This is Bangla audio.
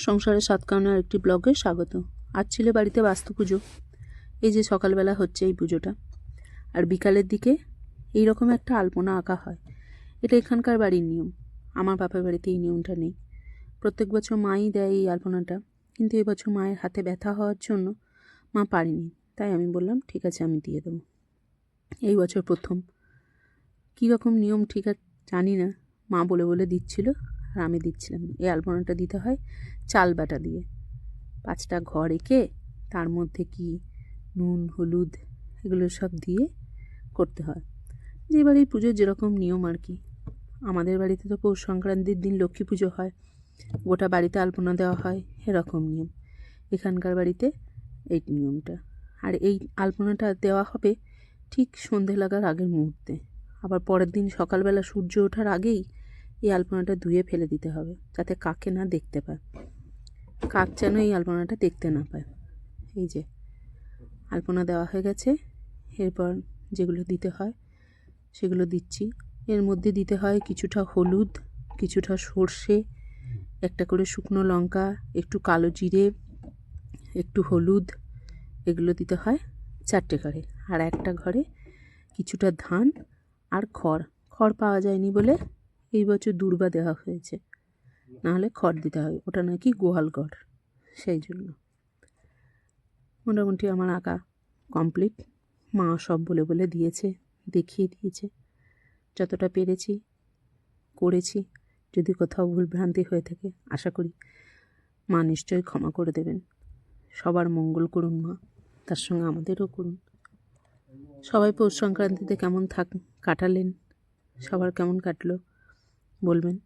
সংসারের সাতকাহনের আরেকটি ব্লগে স্বাগত। আজ ছিল বাড়িতে বাস্তু পুজো। এই যে সকালবেলা হচ্ছে এই পুজোটা, আর বিকালের দিকে এই রকম একটা আলপনা আঁকা হয়। এটা এখানকার বাড়ির নিয়ম, আমার বাপের বাড়িতে এই নিয়মটা নেই। প্রত্যেক বছর মাই দেয় এই আলপনাটা, কিন্তু এবছর মায়ের হাতে ব্যথা হওয়ার জন্য মা পারেনি। তাই আমি বললাম ঠিক আছে, আমি দিয়ে দেবো। এই বছর প্রথম। কীরকম নিয়ম ঠিক আর জানি না, মা বলে বলে দিচ্ছিল আর আমি দিচ্ছিলাম। এই আলপনাটা দিতে হয় চাল বাটা দিয়ে। 5টা ঘর এঁকে তার মধ্যে কি নুন হলুদ এগুলো সব দিয়ে করতে হয়। যে বাড়ির পুজোর যেরকম নিয়ম আর কি। আমাদের বাড়িতে তো পৌষ সংক্রান্তির দিন লক্ষ্মী পুজো হয়, গোটা বাড়িতে আলপনা দেওয়া হয়, এরকম নিয়ম এখানকার বাড়িতে এই নিয়মটা। আর এই আলপনাটা দেওয়া হবে ঠিক সন্ধে লাগার আগের মুহূর্তে। আবার পরের দিন সকালবেলা সূর্য ওঠার আগেই এই আলপনাটা ধুয়ে ফেলে দিতে হবে, যাতে কাকে না দেখতে পায়। কাক যেন এই আলপনাটা দেখতে না পায়। এই যে আলপনা দেওয়া হয়ে গেছে, এরপর যেগুলো দিতে হয় সেগুলো দিচ্ছি। এর মধ্যে দিতে হয় কিছুটা হলুদ, কিছুটা সর্ষে, একটা করে শুকনো লঙ্কা, একটু কালো জিরে, একটু হলুদ, এগুলো দিতে হয় 4টে ঘরে। আর একটা ঘরে কিছুটা ধান আর খড় পাওয়া যায়নি বলে এই বছর দূর্বা দেওয়া হয়েছে, নাহলে খড় দিতে হয়, ওটা নাকি গোয়াল ঘর, সেই জন্য। মোটামুটি আমার আঁকা কমপ্লিট। মা সব বলে বলে দিয়েছে, দেখিয়ে দিয়েছে, যতটা পেরেছি করেছি। যদি কোথাও ভুলভ্রান্তি হয়ে থাকে আশা করি মা নিশ্চয়ই ক্ষমা করে দেবেন। সবার মঙ্গল করুন মা, তার সঙ্গে আমাদেরও করুন। সবাই পৌষ সংক্রান্তিতে কেমন কাটালেন, সবার কেমন কাটলো বলবেন।